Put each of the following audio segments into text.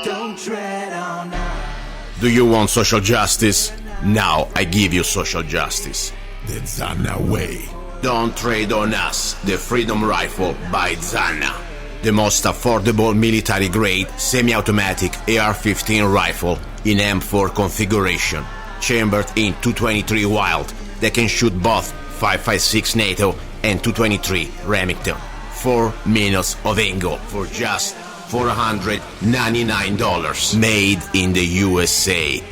Don't tread on us. Do you want social justice? Now I give you social justice. The Zanna way. Don't trade on us, the Freedom Rifle by Zanna. The most affordable military-grade semi-automatic AR-15 rifle in M4 configuration, chambered in 223 Wild that can shoot both 5.56 NATO and 223 Remington. 4 minutes of angle for just $499, made in the USA.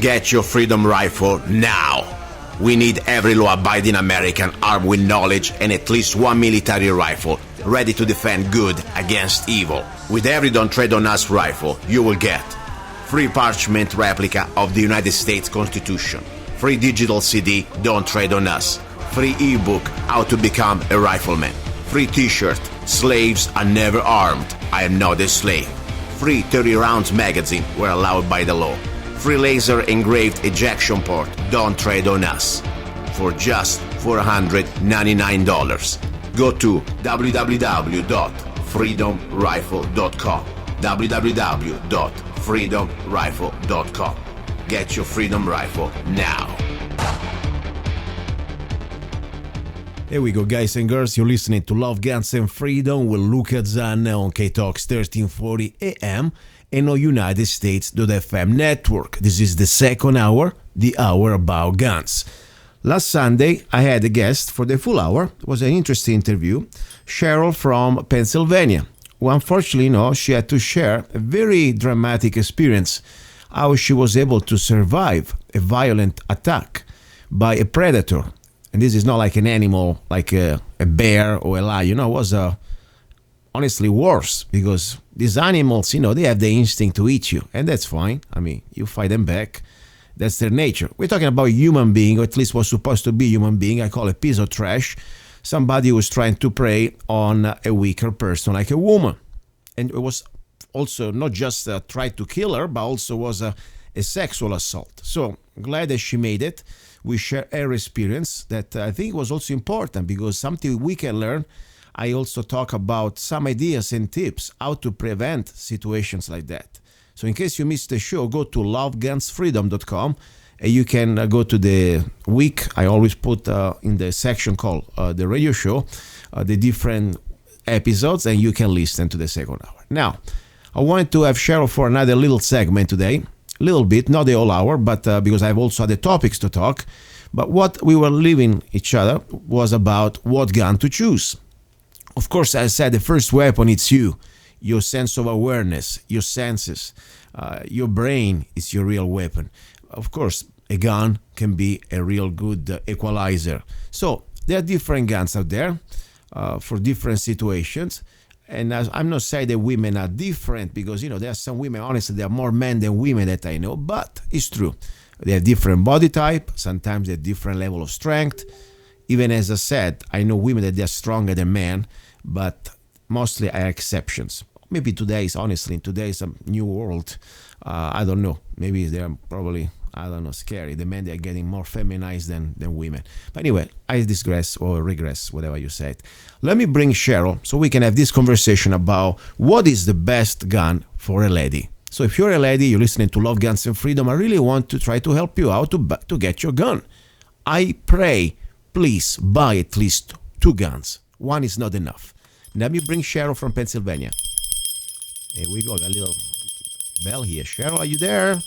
Get your Freedom Rifle now. We need every law-abiding American armed with knowledge and at least one military rifle ready to defend good against evil. With every Don't Trade on Us rifle, you will get free parchment replica of the United States Constitution, free digital CD Don't Trade on Us, free ebook How to Become a Rifleman, free t-shirt Slaves Are Never Armed, I Am Not a Slave, free 30 rounds magazine where allowed by the law, free laser engraved ejection port Don't Trade on Us for just $499. Go to www.freedomrifle.com, www.freedomrifle.com. Get your Freedom Rifle now. Here we go, guys and girls. You're listening to Love, Guns and Freedom with Luca Zanna on K-Talks 1340 AM and on United States.fm network. This is the second hour, the hour about guns. Last Sunday, I had a guest for the full hour. It was an interesting interview. Cheryl from Pennsylvania, who unfortunately, she had to share a very dramatic experience, how she was able to survive a violent attack by a predator. And this is not like an animal, like a bear or a lion. It was honestly worse, because these animals, they have the instinct to eat you, and that's fine. I mean, you fight them back. That's their nature. We're talking about a human being, or at least was supposed to be a human being. I call it a piece of trash. Somebody who was trying to prey on a weaker person, like a woman. And it was also not just tried to kill her, but also was a sexual assault. So glad that she made it. We share her experience that I think was also important, because something we can learn. I also talk about some ideas and tips how to prevent situations like that. So in case you missed the show, go to lovegunsfreedom.com and you can go to the week. I always put in the section called the radio show, the different episodes, and you can listen to the second hour. Now, I wanted to have Cheryl for another little segment today. A little bit, not the whole hour, but because I've also had the topics to talk. But what we were leaving each other was about what gun to choose. Of course, as I said, the first weapon, it's you. Your sense of awareness, your senses, your brain is your real weapon. Of course, a gun can be a real good equalizer. So there are different guns out there for different situations. And I'm not saying that women are different, because, there are some women, honestly, there are more men than women that I know, but it's true. They have different body type, sometimes they have different level of strength. Even as I said, I know women that they're stronger than men, but mostly are exceptions. Maybe in today's new world, I don't know. Maybe they're probably, scary. The men, they're getting more feminized than women. But anyway, I digress or regress, whatever you said. Let me bring Cheryl so we can have this conversation about what is the best gun for a lady. So if you're a lady, you're listening to Love, Guns and Freedom, I really want to try to help you out to get your gun. I pray, please buy at least 2 guns. One is not enough. Let me bring Cheryl from Pennsylvania. Here we go, got a little bell here. Cheryl, are you there?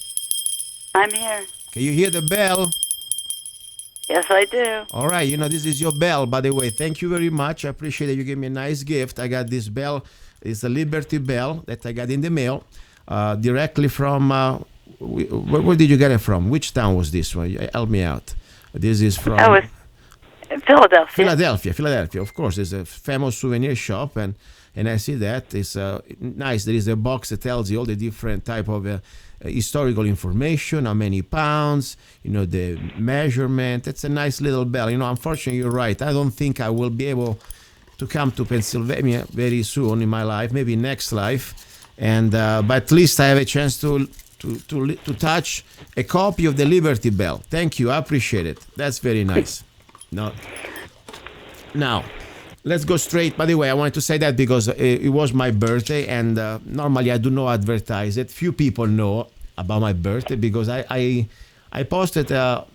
I'm here. Can you hear the bell? Yes, I do. All right, this is your bell, by the way. Thank you very much. I appreciate that you gave me a nice gift. I got this bell. It's a Liberty Bell that I got in the mail directly from, where did you get it from? Which town was this one? Help me out. This is from... Oh, it's Philadelphia. Philadelphia, of course. It's a famous souvenir shop, and I see that. It's nice. There is a box that tells you all the different type of historical information, how many pounds, the measurement. It's a nice little bell. Unfortunately, you're right. I don't think I will be able to come to Pennsylvania very soon in my life, maybe next life. And but at least I have a chance to touch a copy of the Liberty Bell. Thank you. I appreciate it. That's very nice. Now, let's go straight. By the way, I wanted to say that because it was my birthday, and normally I do not advertise it. Few people know about my birthday because I posted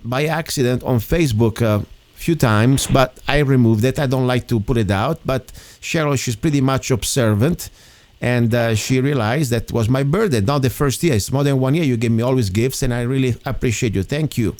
by accident on Facebook a few times, but I removed it. I don't like to put it out. But Cheryl, she's pretty much observant, and she realized that was my birthday. Not the first year; it's more than 1 year. You give me always gifts, and I really appreciate you. Thank you.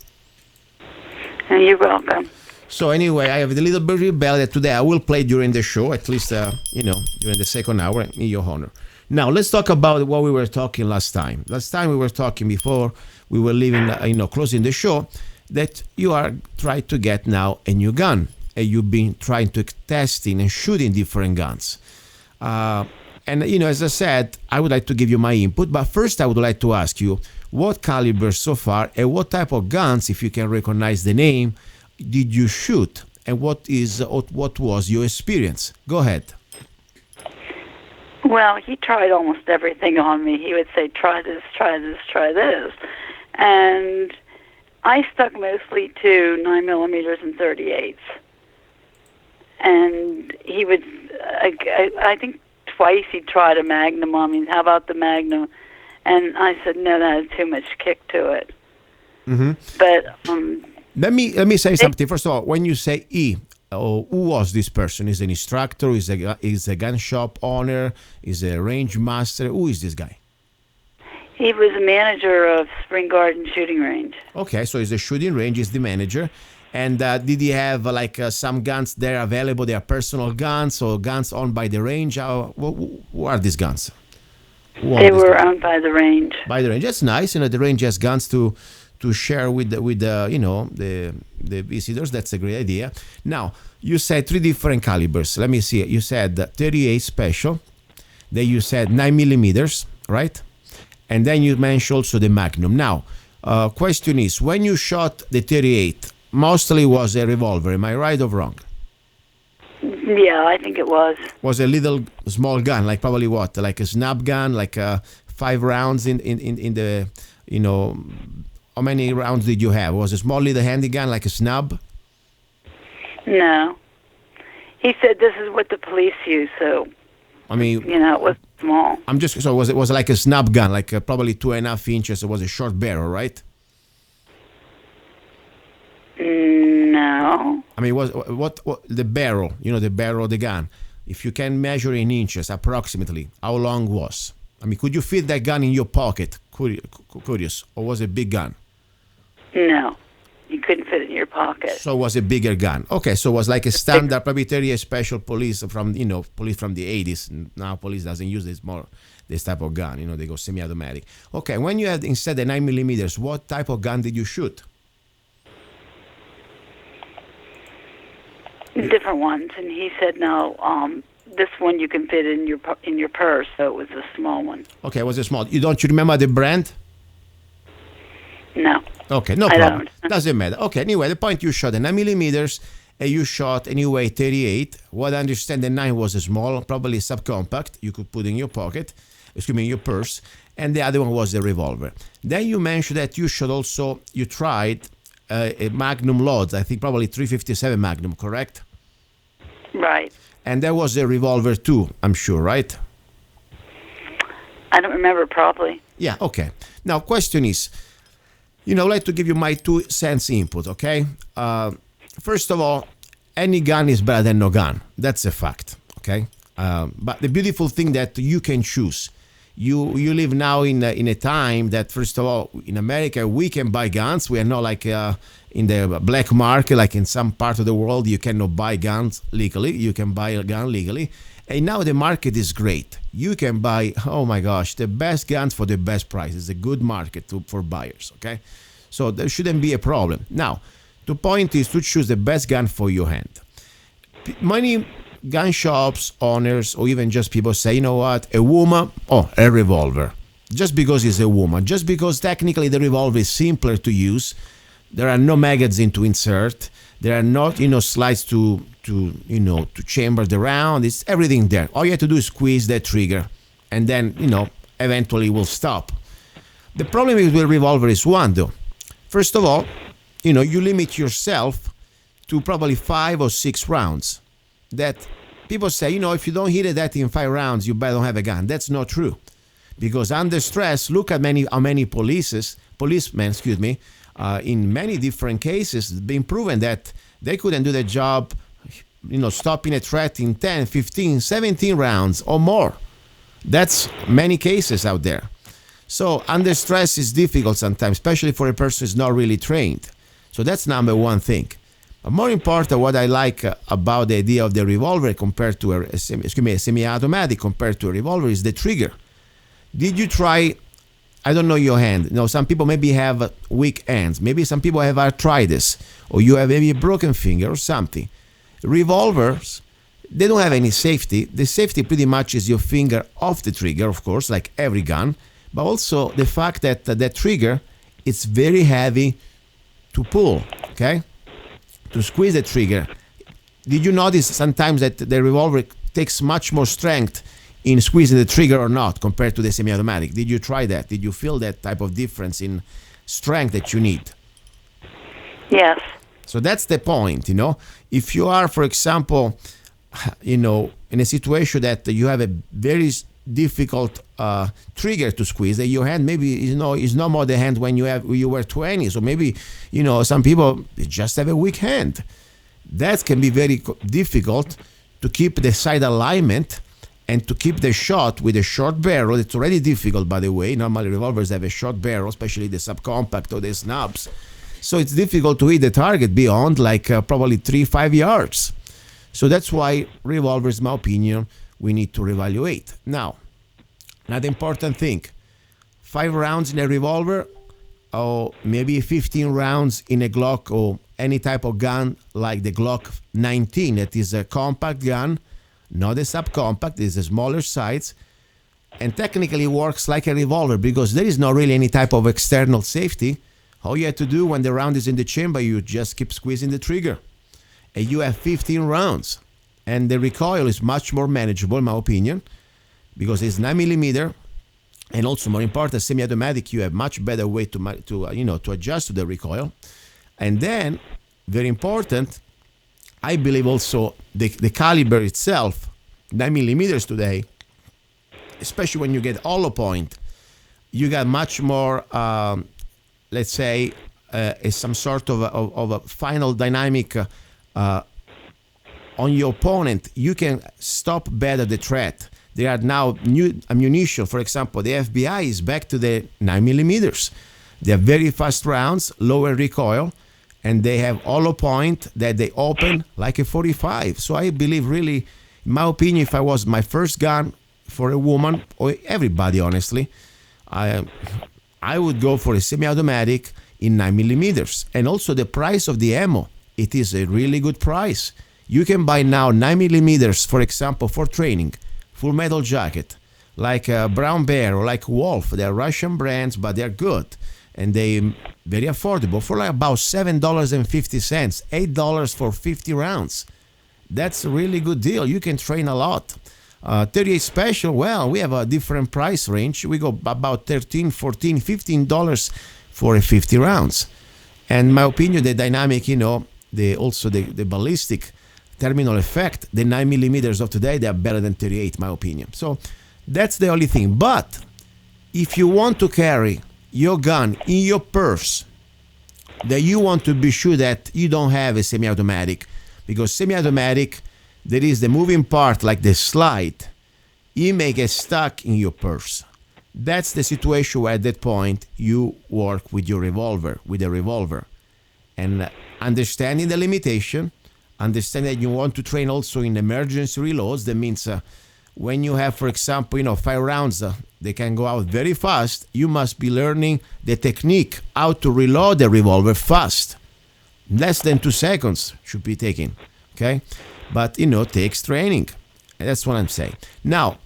You're welcome. So anyway, I have the little birdie bell that today I will play during the show, at least, during the second hour in your honor. Now, let's talk about what we were talking last time. Last time we were talking before we were leaving, closing the show, that you are trying to get now a new gun. And you've been trying to testing and shooting different guns. As I said, I would like to give you my input, but first I would like to ask you what caliber so far and what type of guns, if you can recognize the name, did you shoot, and what was your experience? Go ahead. Well, he tried almost everything on me. He would say, try this, try this, try this. And I stuck mostly to 9mm and 38s. And he would, I think twice he tried a Magnum on me. How about the Magnum? And I said, no, that had too much kick to it. Mm-hmm. But let me say something. First of all, when you say E, who was this person? Is an instructor? Is a gun shop owner? Is a range master? Who is this guy? He was a manager of Spring Garden Shooting Range. Okay, so he's a shooting range. He's the manager. And did he have some guns there available? They are personal guns or guns owned by the range? Who are these guns? They were owned by the range. By the range. That's nice. The range has guns to share with the visitors. That's a great idea. Now, you said 3 different calibers. Let me see. You said 38 special. Then you said 9mm, right? And then you mentioned also the Magnum. Now, question is, when you shot the 38, mostly was a revolver. Am I right or wrong? Yeah, I think it was. Was a little small gun, like probably what? Like a snap gun, like 5 rounds in the, how many rounds did you have? Was it small little handy gun, like a snub? No. He said this is what the police use, so, I mean, it was small. So was it like a snub gun, like probably 2.5 inches? It was a short barrel, right? No. I mean, what the barrel, the barrel of the gun, if you can measure in inches approximately, how long was? I mean, could you fit that gun in your pocket? Curious. Or was it a big gun? No. You couldn't fit it in your pocket. So it was a bigger gun. Okay, so it was like a standard, probably 38 special police from, police from the 80s. Now police doesn't use this type of gun. They go semi-automatic. Okay, when you had instead the 9mm, what type of gun did you shoot? Different ones, and he said, no, this one you can fit in your purse, so it was a small one. Okay, it was a small. You remember the brand? No. Okay, no problem. Doesn't matter. Okay, anyway, the point, you shot the 9mm, and you shot anyway 38. What I understand, the 9 was a small, probably subcompact. You could put in your pocket, in your purse, and the other one was the revolver. Then you mentioned that you shot also, you tried a Magnum loads, I think probably 357 Magnum, correct? Right. And there was a revolver too, I'm sure, right? I don't remember probably. Yeah, okay. Now, question is, I'd like to give you my 2 cents input, okay? First of all, any gun is better than no gun. That's a fact, okay? But the beautiful thing that you can choose. You live now in a time that, first of all, in America, we can buy guns. We are not like in the black market, like in some part of the world, you cannot buy guns legally. You can buy a gun legally. And now the market is great. You can buy, oh my gosh, the best guns for the best price. It's a good market for buyers, okay? So there shouldn't be a problem. Now, the point is to choose the best gun for your hand. Many gun shops, owners, or even just people say, you know what, a woman, a revolver. Just because it's a woman, just because technically the revolver is simpler to use, there are no magazine to insert, there are not, slides to chamber the round, it's everything there. All you have to do is squeeze that trigger, and then, eventually it will stop. The problem with the revolver is one, though. First of all, you limit yourself to probably 5 or 6 rounds. that people say, if you don't hit that in 5 rounds, you better don't have a gun. That's not true. Because under stress, look at how many policemen, in many different cases, it's been proven that they couldn't do the job, stopping a threat in 10, 15, 17 rounds or more. That's many cases out there. So under stress is difficult sometimes, especially for a person who's not really trained. So that's number one thing. But more important, what I like about the idea of the revolver compared to a semi-automatic compared to a revolver is the trigger. Did you try? I don't know your hand. Some people maybe have weak hands. Maybe some people have arthritis, or you have maybe a broken finger or something. Revolvers, they don't have any safety. The safety pretty much is your finger off the trigger, of course, like every gun, but also the fact that that trigger, it's very heavy to pull, okay? To squeeze the trigger. Did you notice sometimes that the revolver takes much more strength in squeezing the trigger or not compared to the semi-automatic? Did you try that? Did you feel that type of difference in strength that you need? Yes. So that's the point, If you are, for example, in a situation that you have a very difficult trigger to squeeze, that your hand maybe is no more the hand when you were 20. So maybe, some people just have a weak hand. That can be very difficult to keep the side alignment and to keep the shot with a short barrel. It's already difficult, by the way. Normally revolvers have a short barrel, especially the subcompact or the snubs. So it's difficult to hit the target beyond probably 3-5 yards. So that's why revolvers, in my opinion, we need to reevaluate. Now, another important thing, 5 rounds in a revolver or maybe 15 rounds in a Glock or any type of gun like the Glock 19, that is a compact gun, not a subcompact, it's a smaller size, and technically works like a revolver because there is not really any type of external safety. All you have to do when the round is in the chamber, you just keep squeezing the trigger. And you have 15 rounds. And the recoil is much more manageable, in my opinion, because it's 9mm. And also, more important, semi-automatic, you have much better way to adjust to the recoil. And then, very important, I believe also the caliber itself, 9mm today, especially when you get hollow point, you got much more, let's say, some sort of a final dynamic on your opponent. You can stop better the threat. There are now new ammunition. For example, the FBI is back to the 9mm. They are very fast rounds, lower recoil, and they have hollow point that they open like a 45. So I believe really, in my opinion, if I was my first gun for a woman, or everybody honestly, I would go for a semi-automatic in 9mm. And also the price of the ammo, it is a really good price. You can buy now 9mm, for example, for training, full metal jacket, like Brown Bear or like Wolf. They're Russian brands, but they're good. And they're very affordable for like about $7.50, $8 for 50 rounds. That's a really good deal. You can train a lot. 38 Special, well, we have a different price range. We go about $13, $14, $15 for 50 rounds. And in my opinion, the dynamic, the ballistic terminal effect, the 9mm of today, they are better than 38, in my opinion. So that's the only thing. But if you want to carry your gun in your purse, that you want to be sure that you don't have a semi-automatic, because semi-automatic, there is the moving part like the slide, you may get stuck in your purse. That's the situation where at that point you work with your revolver, with a revolver. And understanding the limitation, understand that you want to train also in emergency reloads. That means when you have, for example, 5 rounds, they can go out very fast. You must be learning the technique, how to reload the revolver fast. Less than 2 seconds should be taken, okay? But, takes training. That's what I'm saying. Now,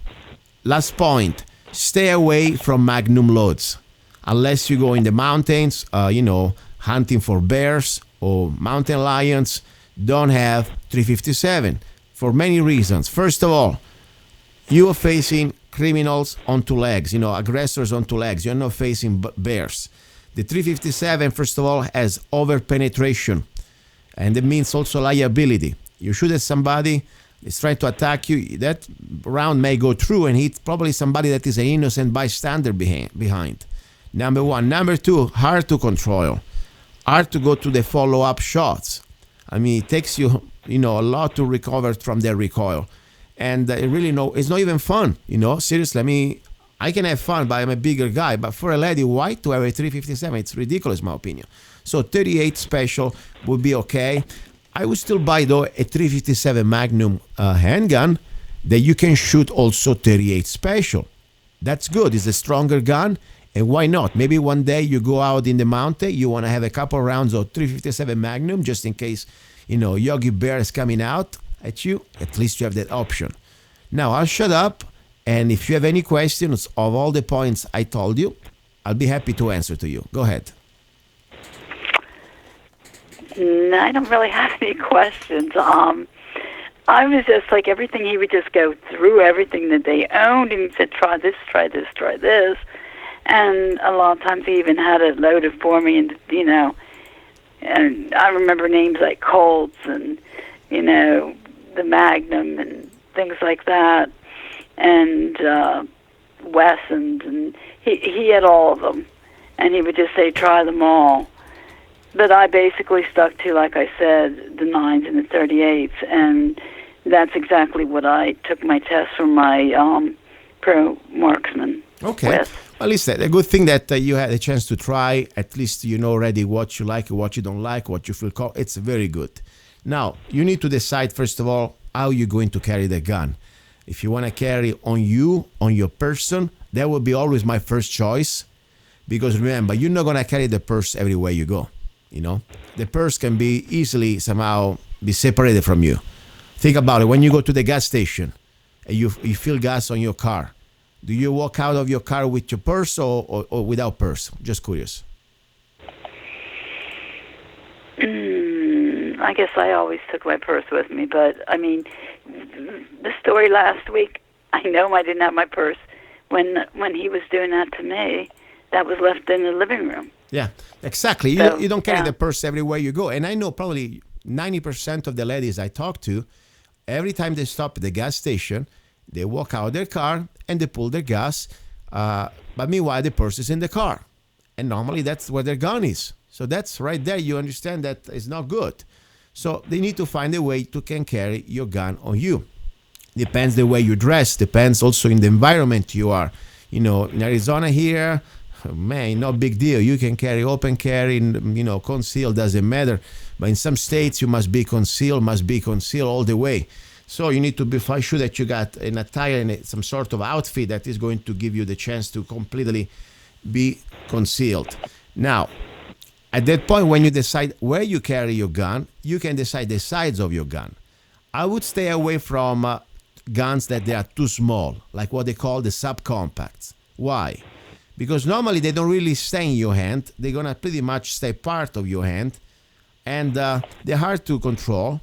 last point, stay away from magnum loads. Unless you go in the mountains, hunting for bears or mountain lions, don't have 357 for many reasons. First of all, you are facing criminals on 2 legs, aggressors on 2 legs. You're not facing bears. The 357, first of all, has over penetration, and it means also liability. You shoot at somebody, is trying to attack you, that round may go through and hit probably somebody that is an innocent bystander behind. Number one. Number two, hard to control. Hard to go to the follow-up shots. I mean, it takes you, a lot to recover from the recoil. And it's not even fun, Seriously, I mean, I can have fun, but I'm a bigger guy. But for a lady white to have a 357, it's ridiculous, in my opinion. So 38 special would be okay. I would still buy, though, a 357 Magnum handgun that you can shoot also 38 special. That's good. It's a stronger gun. And why not? Maybe one day you go out in the mountain, you want to have a couple rounds of 357 Magnum just in case, Yogi Bear is coming out at you. At least you have that option. Now, I'll shut up. And if you have any questions of all the points I told you, I'll be happy to answer to you. Go ahead. No, I don't really have any questions. I was just like everything. He would just go through everything that they owned, and he said, "Try this, try this, try this." And a lot of times he even had it loaded for me, and and I remember names like Colts and the Magnum and things like that, and Wessons, and he had all of them, and he would just say, "Try them all." But I basically stuck to, like I said, the 9s and the 38s, and that's exactly what I took my test for my pro marksman with. Well, listen, a good thing that you had a chance to try. At least you know already what you like, what you don't like, what you feel. It's very good. Now, you need to decide, first of all, how you're going to carry the gun. If you want to carry on you, on your person, that will be always my first choice. Because remember, you're not going to carry the purse everywhere you go. The purse can be easily somehow be separated from you. Think about it. When you go to the gas station and you fill gas on your car, do you walk out of your car with your purse or without purse? Just curious. I guess I always took my purse with me, but I mean, the story last week, I know I didn't have my purse when he was doing that to me. That was left in the living room. Yeah, exactly. You don't carry the purse everywhere you go. And I know probably 90% of the ladies I talk to, every time they stop at the gas station, they walk out their car and they pull their gas. But meanwhile, the purse is in the car. And normally that's where their gun is. So that's right there. You understand that is not good. So they need to find a way to can carry your gun on you. Depends the way you dress. Depends also in the environment you are. In Arizona here, man, no big deal. You can carry open carry, conceal, doesn't matter. But in some states, you must be concealed all the way. So you need to be sure that you got an attire and some sort of outfit that is going to give you the chance to completely be concealed. Now, at that point, when you decide where you carry your gun, you can decide the size of your gun. I would stay away from guns that they are too small, like what they call the subcompacts. Why? Because normally they don't really stay in your hand. They're going to pretty much stay part of your hand. And they're hard to control.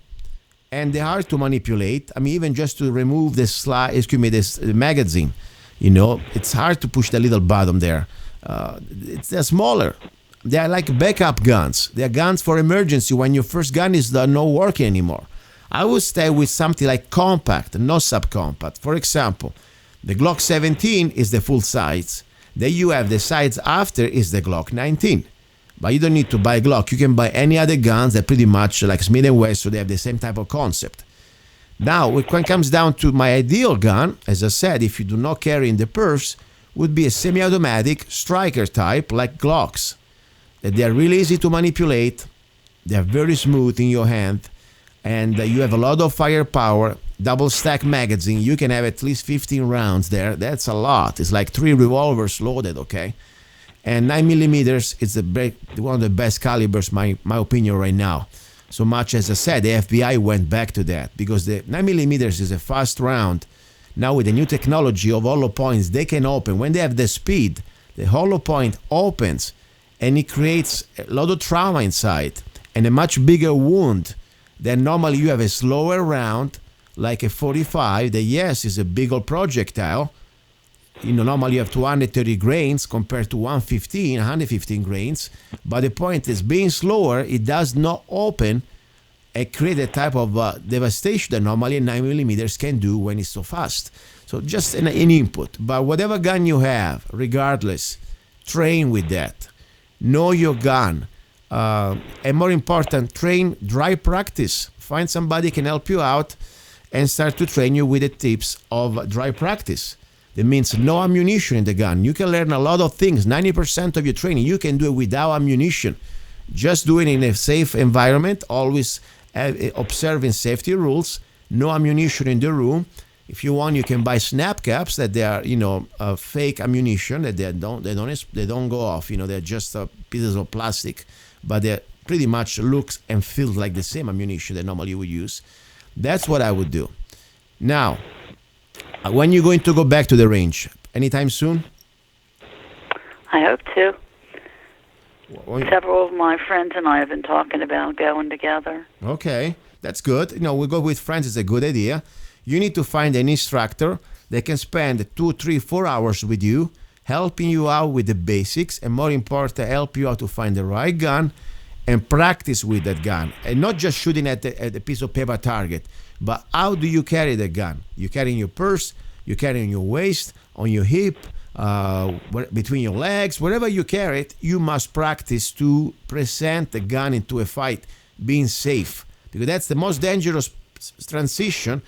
And they're hard to manipulate. I mean, even just to remove this magazine, it's hard to push the little button there. They're smaller. They're like backup guns. They're guns for emergency when your first gun is not working anymore. I would stay with something like compact, not subcompact. For example, the Glock 17 is the full size. Then you have the size after is the Glock 19. But you don't need to buy Glock. You can buy any other guns that pretty much like Smith & Wesson, they have the same type of concept. Now, when it comes down to my ideal gun, as I said, if you do not carry in the purse, would be a semi-automatic striker type like Glocks. That they are really easy to manipulate. They are very smooth in your hand. And you have a lot of firepower. Double stack magazine, you can have at least 15 rounds there. That's a lot. It's like 3 revolvers loaded, okay? And 9mm is one of the best calibers, my opinion, right now. So much as I said, the FBI went back to that because the 9mm is a fast round. Now with the new technology of hollow points, they can open. When they have the speed, the hollow point opens and it creates a lot of trauma inside and a much bigger wound than normally you have a slower round like a 45 that, yes, is a big old projectile. Normally you have 230 grains compared to 115 grains. But the point is, being slower, it does not open and create a type of devastation that normally a 9mm can do when it's so fast. So just an input. But whatever gun you have, regardless, train with that. Know your gun. And more important, train dry practice. Find somebody can help you out and start to train you with the tips of dry practice. That means no ammunition in the gun. You can learn a lot of things. 90% of your training, you can do it without ammunition. Just do it in a safe environment, always observing safety rules, no ammunition in the room. If you want, you can buy snap caps that they are, fake ammunition that they don't go off. They're just pieces of plastic, but they pretty much looks and feels like the same ammunition that normally you would use. That's what I would do. Now, when you're going to go back to the range? Anytime soon? I hope to. Several of my friends and I have been talking about going together. Okay, that's good. We go with friends is a good idea. You need to find an instructor that can spend 2, 3, 4 hours with you, helping you out with the basics, and more important, help you out to find the right gun and practice with that gun. And not just shooting at a piece of paper target, but how do you carry the gun? You carry in your purse, you carry in your waist, on your hip, between your legs, wherever you carry it, you must practice to present the gun into a fight, being safe. Because that's the most dangerous transition.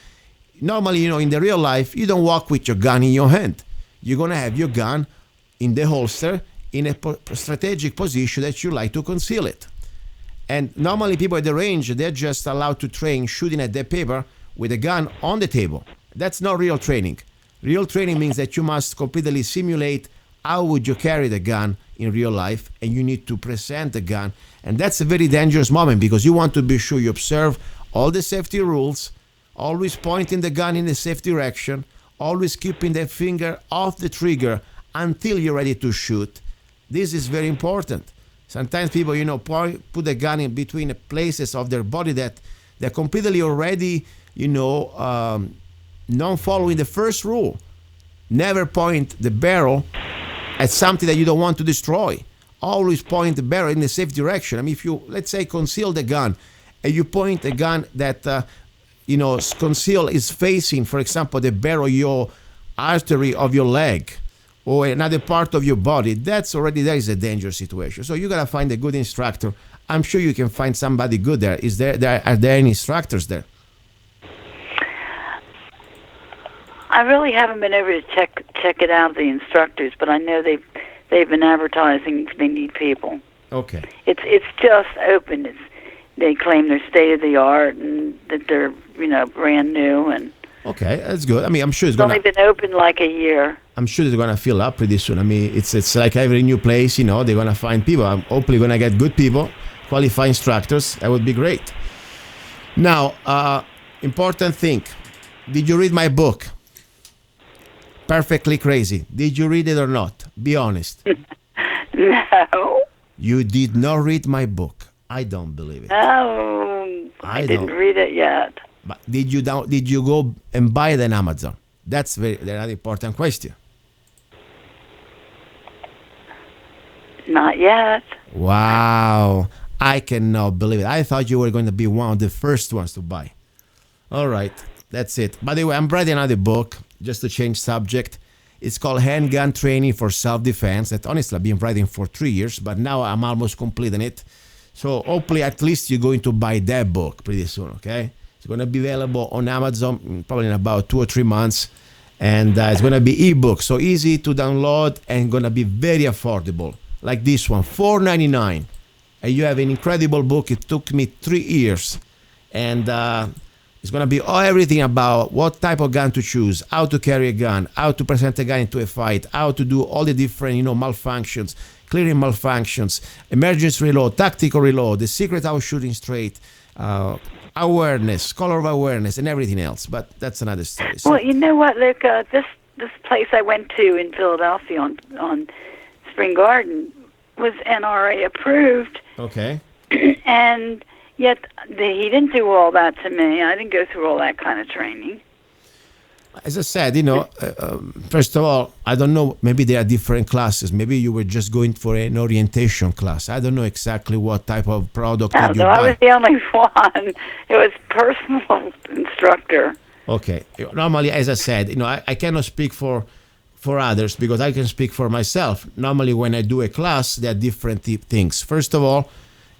Normally, in the real life, you don't walk with your gun in your hand. You're going to have your gun in the holster in a strategic position that you like to conceal it. And normally people at the range, they're just allowed to train shooting at the paper with a gun on the table. That's not real training. Real training means that you must completely simulate how would you carry the gun in real life, and you need to present the gun. And that's a very dangerous moment because you want to be sure you observe all the safety rules, always pointing the gun in the safe direction, always keeping the finger off the trigger until you're ready to shoot. This is very important. Sometimes people, put the gun in between places of their body that they're completely already, not following the first rule. Never point the barrel at something that you don't want to destroy. Always point the barrel in the safe direction. I mean, if you, let's say, conceal the gun, and you point a gun that, conceal is facing, for example, the barrel, your artery of your leg, or another part of your body, there is a dangerous situation. So you gotta find a good instructor. I'm sure you can find somebody good there. Are there any instructors there? I really haven't been able to check it out, the instructors, but I know they've been advertising they need people. Okay. It's just open. They claim they're state of the art and that they're brand new and. Okay, that's good. I mean, I'm sure it's only been open like a year. I'm sure they're gonna fill up pretty soon. I mean, it's like every new place, they're gonna find people. I'm hopefully gonna get good people, qualified instructors. That would be great. Now, important thing. Did you read my book? Perfectly Crazy. Did you read it or not? Be honest. No. You did not read my book. I don't believe it. No, I didn't read it yet. But did you go and buy it on Amazon? That's another important question. Not yet. Wow. I cannot believe it. I thought you were going to be one of the first ones to buy. All right. That's it. By the way, I'm writing another book, just to change subject. It's called Handgun Training for Self-Defense. That honestly I've been writing for 3 years, but now I'm almost completing it. So hopefully at least you're going to buy that book pretty soon, okay? It's going to be available on Amazon probably in about 2 or 3 months. And it's going to be ebook, so easy to download and going to be very affordable. Like this one, $4.99. And you have an incredible book. It took me 3 years. And it's going to be everything about what type of gun to choose, how to carry a gun, how to present a gun into a fight, how to do all the different, malfunctions, clearing malfunctions, emergency reload, tactical reload, the secret of shooting straight, awareness, color of awareness, and everything else. But that's another story. So, well, you know what, Luca? This place I went to in Philadelphia on Spring Garden was NRA approved. Okay. And yet he didn't do all that to me. I didn't go through all that kind of training. As I said, first of all, I don't know, maybe there are different classes. Maybe you were just going for an orientation class. I don't know exactly what type of product No, did you no, I buy. was the only one. It was personal instructor. Okay. Normally, as I said, I cannot speak for others because I can speak for myself. Normally, when I do a class, there are different things. First of all,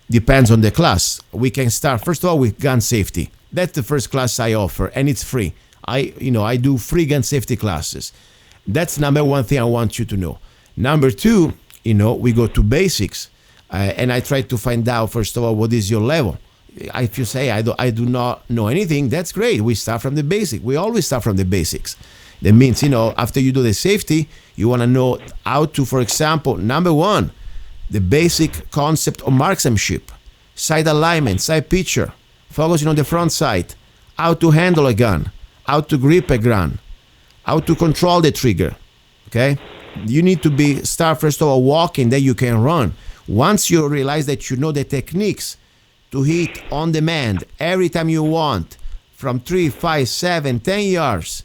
depends on the class. We can start, first of all, with gun safety. That's the first class I offer, and it's free. I do free gun safety classes. That's number one thing I want you to know. Number two, we go to basics, and I try to find out, first of all, what is your level. If you say I do not know anything, that's great. We start from the basic. We always start from the basics. That means, after you do the safety, you want to know how to, for example, number one, the basic concept of marksmanship, sight alignment, sight picture, focusing on the front sight, how to handle a gun, how to grip a gun, how to control the trigger. Okay? You need to start first of all walking, then you can run. Once you realize that you know the techniques to hit on demand every time you want, from 3, 5, 7, 10 yards,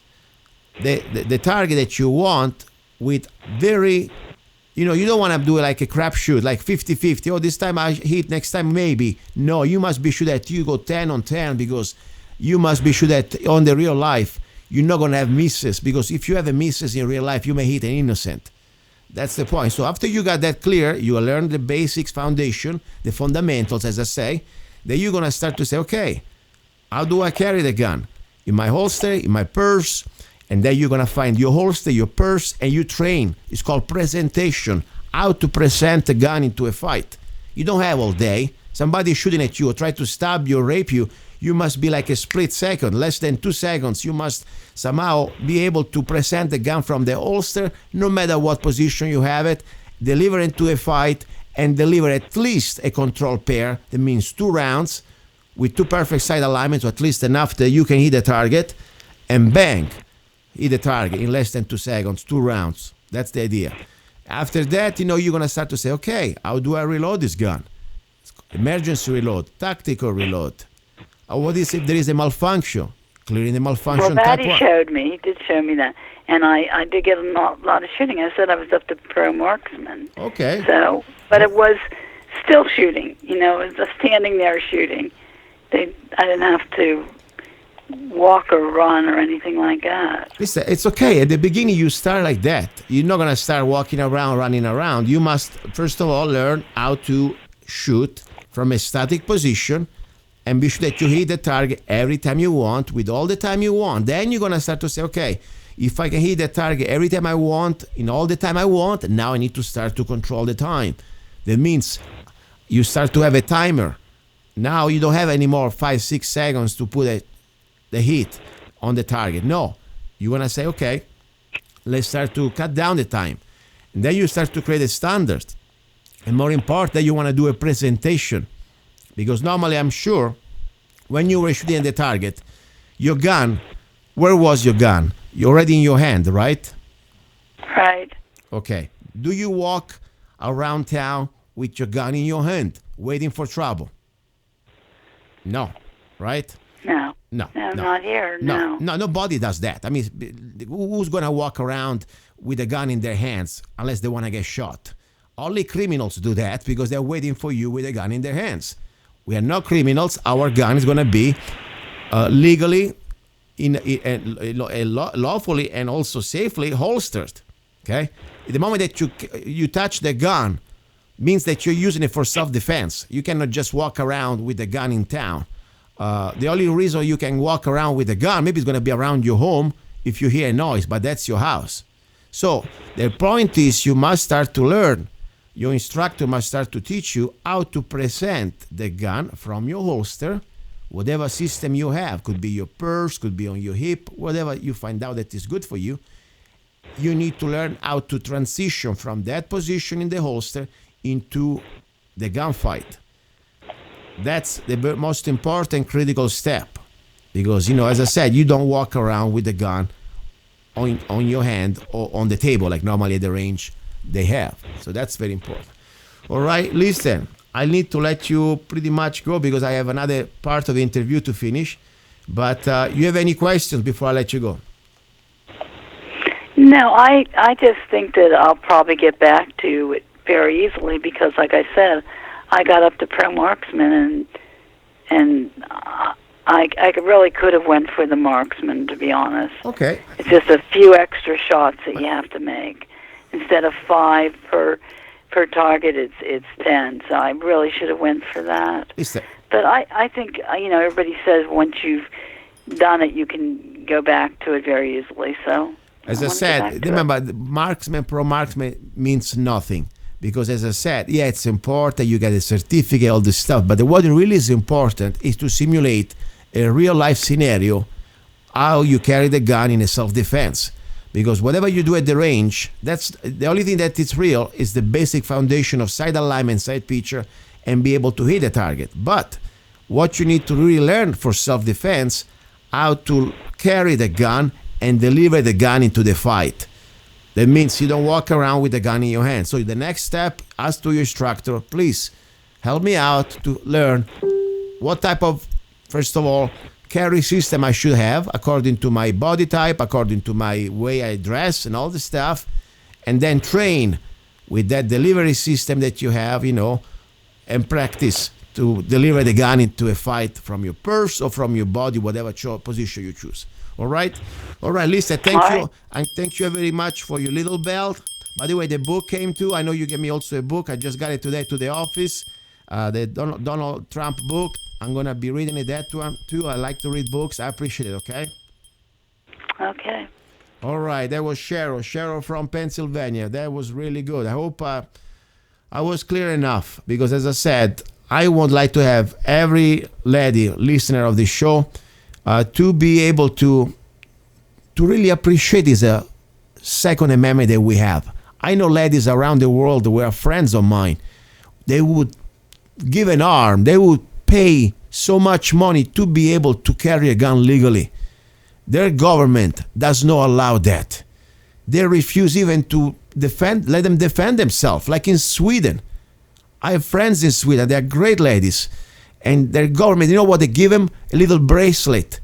the target that you want with very, you don't want to do like a crapshoot, like 50-50. Oh, this time I hit, next time maybe. No, you must be sure that you go 10 on 10 because you must be sure that on the real life, you're not going to have misses, because if you have a misses in real life, you may hit an innocent. That's the point. So after you got that clear, you learn the basics, foundation, the fundamentals, as I say, then you're going to start to say, okay, how do I carry the gun? In my holster, in my purse, and then you're going to find your holster, your purse, and you train. It's called presentation, how to present a gun into a fight. You don't have all day. Somebody shooting at you or try to stab you or rape you, you must be like a split second, less than 2 seconds. You must somehow be able to present the gun from the holster, no matter what position you have it, deliver it to a fight, and deliver at least a control pair. That means 2 rounds with 2 perfect sight alignments, or at least enough that you can hit the target, and bang, hit the target in less than 2 seconds, 2 rounds. That's the idea. After that, you're going to start to say, okay, how do I reload this gun? Emergency reload, tactical reload. What is if there is a malfunction? Clearing the malfunction. Well, that he showed me. He did show me that. And I did get a lot of shooting. I said I was up to pro marksman. Okay. So, but it was still shooting. It was just standing there shooting. I didn't have to walk or run or anything like that. Listen, it's okay. At the beginning, you start like that. You're not going to start walking around, running around. You must, first of all, learn how to shoot from a static position and be sure that you hit the target every time you want, with all the time you want. Then you're going to start to say, okay, if I can hit the target every time I want, in all the time I want, now I need to start to control the time. That means you start to have a timer. Now you don't have any more 5-6 seconds to put the hit on the target. No, you're going to say, okay, let's start to cut down the time. And then you start to create a standard. And more important, you want to do a presentation. Because normally, I'm sure, when you were shooting at the target, your gun, where was your gun? You're already in your hand, right? Right. Okay. Do you walk around town with your gun in your hand, waiting for trouble? No, right? No. No, Not here. No. Nobody does that. I mean, who's going to walk around with a gun in their hands unless they want to get shot? Only criminals do that because they're waiting for you with a gun in their hands. We are not criminals. Our gun is going to be legally, lawfully, and also safely holstered. Okay. The moment that you touch the gun, means that you're using it for self-defense. You cannot just walk around with a gun in town. The only reason you can walk around with a gun, maybe it's going to be around your home if you hear a noise, but that's your house. So the point is, you must start to learn. Your instructor must start to teach you how to present the gun from your holster, whatever system you have. Could be your purse, could be on your hip, whatever you find out that is good for you. You need to learn how to transition from that position in the holster into the gunfight. That's the most important critical step. Because, as I said, you don't walk around with the gun on your hand or on the table like normally at the range they have. So that's very important. All right, listen, I need to let you pretty much go because I have another part of the interview to finish. But you have any questions before I let you go? No, I just think that I'll probably get back to it very easily because, like I said, I got up to pro marksman and I really could have went for the marksman, to be honest. Okay. It's just a few extra shots that you have to make. Instead of 5 per target, it's 10. So I really should have went for that. But I think, everybody says once you've done it, you can go back to it very easily. So as I said, remember, marksman, pro marksman means nothing. Because as I said, yeah, it's important, you get a certificate, all this stuff, but what really is important is to simulate a real life scenario, how you carry the gun in a self-defense. Because whatever you do at the range, that's the only thing that is real is the basic foundation of side alignment, side picture, and be able to hit the target. But what you need to really learn for self-defense, how to carry the gun and deliver the gun into the fight. That means you don't walk around with the gun in your hand. So the next step, ask to your instructor, please help me out to learn what type of, first of all, carry system I should have according to my body type, according to my way I dress and all the stuff, and then train with that delivery system that you have, and practice to deliver the gun into a fight from your purse or from your body, whatever position you choose. All right, Lisa, thank you. And thank you very much for your little belt. By the way, the book came too. I know you gave me also a book. I just got it today to the office. The Donald Trump book. I'm going to be reading that one too. I like to read books. I appreciate it, okay? Okay. All right, that was Cheryl from Pennsylvania. That was really good. I hope I was clear enough because, as I said, I would like to have every lady listener of the show to be able to really appreciate this Second Amendment that we have. I know ladies around the world who are friends of mine. They would give an arm. They would pay so much money to be able to carry a gun legally. Their government does not allow that. They refuse even to let them defend themselves, like in Sweden. I have friends in Sweden. They are great ladies. And their government, you know what they give them? A little bracelet.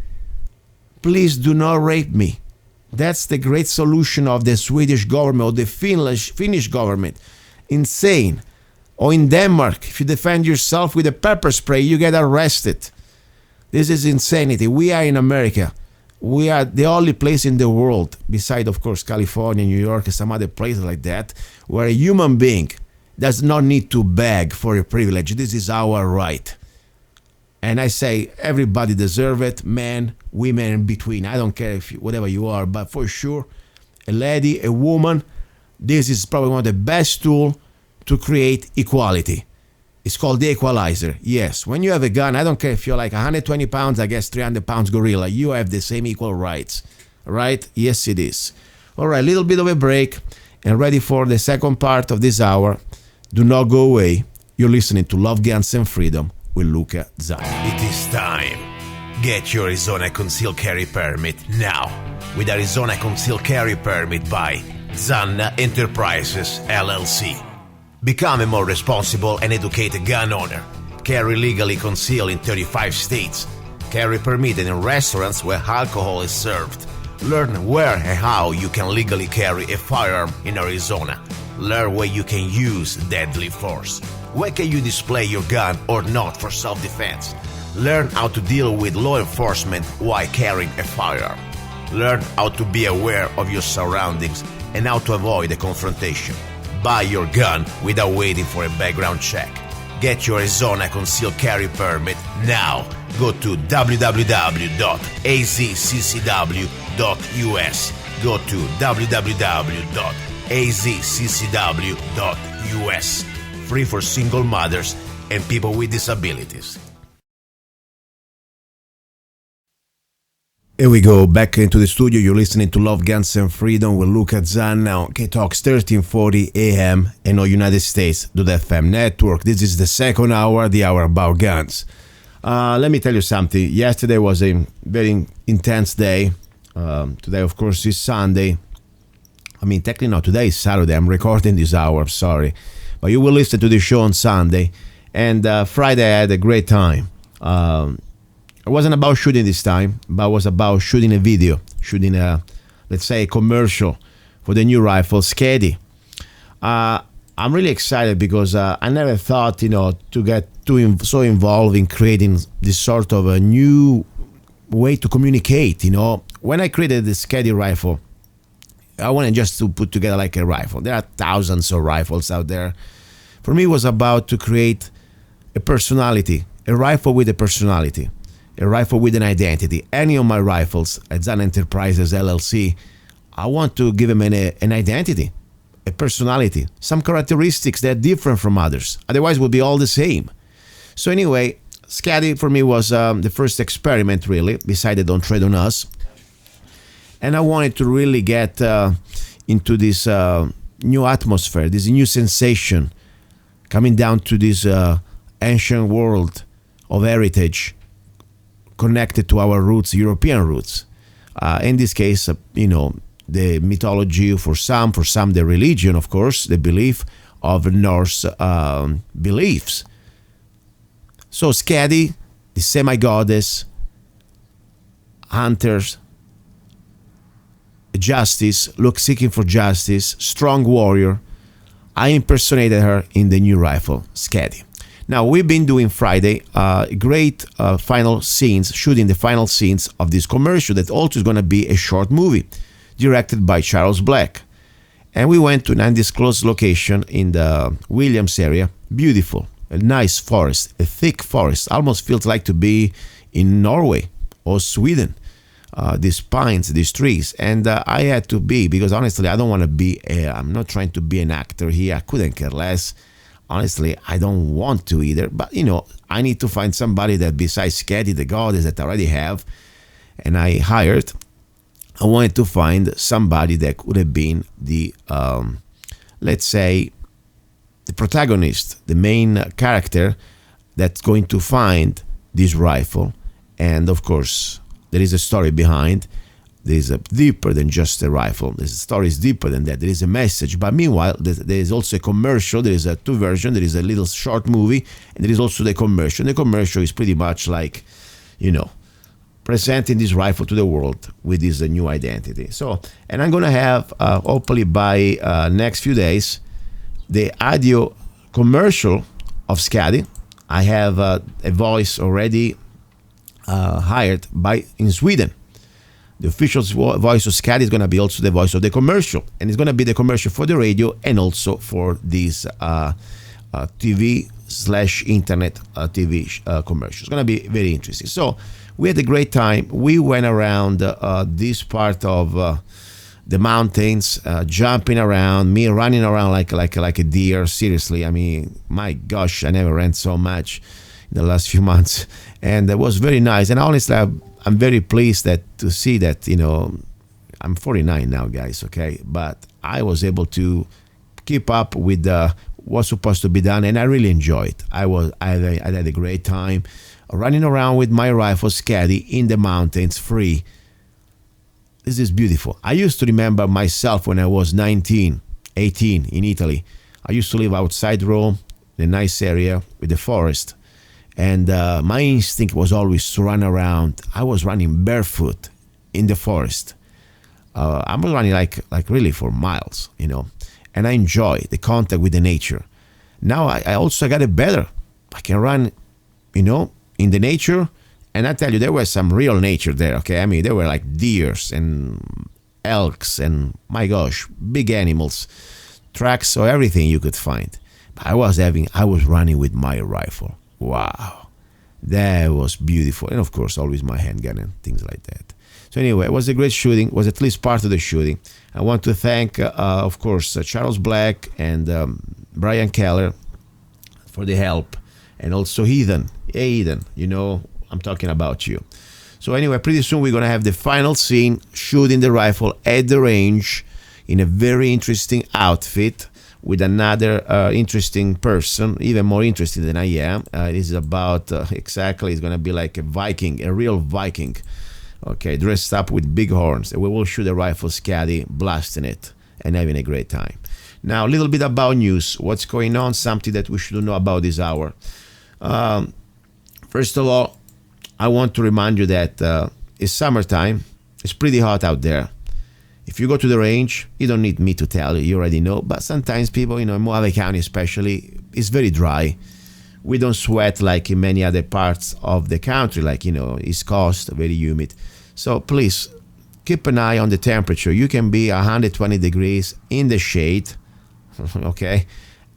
Please do not rape me. That's the great solution of the Swedish government or the Finnish government. Insane. Or in Denmark, if you defend yourself with a pepper spray, you get arrested. This is insanity. We are in America. We are the only place in the world, beside, of course, California, New York, and some other places like that, where a human being does not need to beg for a privilege. This is our right. And I say everybody deserves it, men, women, in between. I don't care if whatever you are, but for sure, a lady, a woman, this is probably one of the best tools to create equality. It's called the equalizer. Yes, when you have a gun, I don't care if you're like 120 pounds, I guess 300 pounds gorilla, you have the same equal rights, right? Yes, it is. All right, little bit of a break and ready for the second part of this hour. Do not go away. You're listening to Love, Guns and Freedom with Luca Zanna. It is time. Get your Arizona Concealed Carry Permit now with Arizona Concealed Carry Permit by Zanna Enterprises, LLC. Become a more responsible and educated gun owner. Carry legally concealed in 35 states. Carry permitted in restaurants where alcohol is served. Learn where and how you can legally carry a firearm in Arizona. Learn where you can use deadly force. Where can you display your gun or not for self-defense? Learn how to deal with law enforcement while carrying a firearm. Learn how to be aware of your surroundings and how to avoid a confrontation. Buy your gun without waiting for a background check. Get your Arizona Concealed Carry Permit now. Go to www.azccw.us. Go to www.azccw.us. Free for single mothers and people with disabilities. Here we go, back into the studio. You're listening to Love, Guns and Freedom with Luca Zanna on K-Talks 1340 AM and on United States .fm network. This is the second hour, the hour about guns. Let me tell you something. Yesterday was a very intense day. Today, of course, is Sunday. I mean, technically not. Today is Saturday. I'm recording this hour, sorry. But you will listen to the show on Sunday. And Friday I had a great time. It wasn't about shooting this time, but it was about shooting a video, shooting let's say a commercial for the new rifle Skadi. I'm really excited because I never thought, to get so involved in creating this sort of a new way to communicate. When I created the Skadi rifle, I wanted just to put together like a rifle. There are thousands of rifles out there. For me, it was about to create a personality, a rifle with a personality, a rifle with an identity. Any of my rifles at Zanna Enterprises LLC, I want to give them an identity, a personality, some characteristics that are different from others. Otherwise, it would be all the same. So anyway, Skadi for me was the first experiment, really, beside the Don't Tread on Us. And I wanted to really get into this new atmosphere, this new sensation, coming down to this ancient world of heritage connected to our roots, European roots. In this case, the mythology for some the religion, of course, the belief of Norse beliefs. So Skadi, the semi-goddess, hunters, justice, seeking for justice, strong warrior. I impersonated her in the new rifle, Skadi. Now, we've been doing Friday great final scenes, shooting the final scenes of this commercial that also is going to be a short movie directed by Charles Black. And we went to an undisclosed location in the Williams area. Beautiful, a nice forest, a thick forest. Almost feels like to be in Norway or Sweden. These pines, these trees. And I had to be, because honestly, I don't want to be, I'm not trying to be an actor here. I couldn't care less. Honestly, I don't want to either. But, I need to find somebody that besides Skadi, the goddess that I already have, and I hired, I wanted to find somebody that could have been the, let's say, the protagonist, the main character that's going to find this rifle. And of course, there is a story behind. There is a deeper than just a rifle. The story is deeper than that. There is a message. But meanwhile, there is also a commercial. There is a two version. There is a little short movie, and there is also the commercial. The commercial is pretty much like, presenting this rifle to the world with this new identity. So, and I'm gonna have hopefully by next few days the audio commercial of Skadi. I have a voice already hired in Sweden. The official voice of Skadi is going to be also the voice of the commercial, and it's going to be the commercial for the radio and also for this TV/internet TV commercial. It's going to be very interesting. So we had a great time. We went around this part of the mountains, jumping around, me running around like a deer. Seriously, I mean, my gosh, I never ran so much in the last few months, and it was very nice. And honestly, I'm very pleased to see that, I'm 49 now, guys, okay? But I was able to keep up with what's supposed to be done, and I really enjoyed it. I had a great time running around with my rifle, Skadi, in the mountains, free. This is beautiful. I used to remember myself when I was 19, 18 in Italy. I used to live outside Rome, in a nice area with the forest. And my instinct was always to run around. I was running barefoot in the forest. I was running like really for miles, And I enjoy the contact with the nature. Now I also got it better. I can run, in the nature. And I tell you, there was some real nature there, okay? I mean, there were like deers and elks and, my gosh, big animals, tracks, or everything you could find. But I was running with my rifle. Wow, that was beautiful. And of course, always my handgun and things like that. So anyway, it was a great shooting. It was at least part of the shooting. I want to thank, of course, Charles Black and Brian Keller for the help. And also Ethan. Hey, Ethan, I'm talking about you. So anyway, pretty soon we're going to have the final scene, shooting the rifle at the range in a very interesting outfit, with another interesting person, even more interesting than I am. It is about, it's going to be like a Viking, a real Viking, okay, dressed up with big horns. We will shoot a rifle, Skadi, blasting it and having a great time. Now, a little bit about news. What's going on? Something that we should know about this hour. First of all, I want to remind you that it's summertime. It's pretty hot out there. If you go to the range, you don't need me to tell you, you already know. But sometimes people, in Mojave County especially, it's very dry. We don't sweat like in many other parts of the country, like, East Coast, very humid. So please, keep an eye on the temperature. You can be 120 degrees in the shade, okay,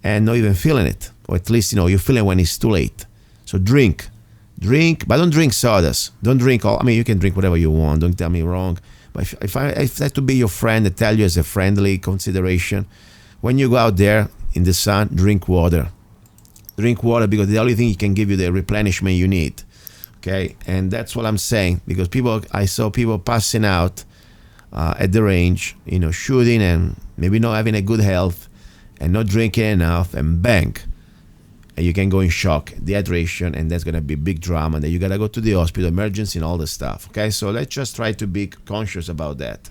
and not even feeling it. Or at least, you feel it when it's too late. So drink, but don't drink sodas. Don't drink you can drink whatever you want, don't tell me wrong. But if I have to be your friend, I tell you as a friendly consideration, when you go out there in the sun, drink water. Drink water, because the only thing it can give you the replenishment you need. Okay, and that's what I'm saying, because I saw people passing out at the range, shooting and maybe not having a good health and not drinking enough, and bang, and you can go in shock, dehydration, and that's going to be big drama. And then you got to go to the hospital, emergency, and all the stuff. Okay, so let's just try to be conscious about that.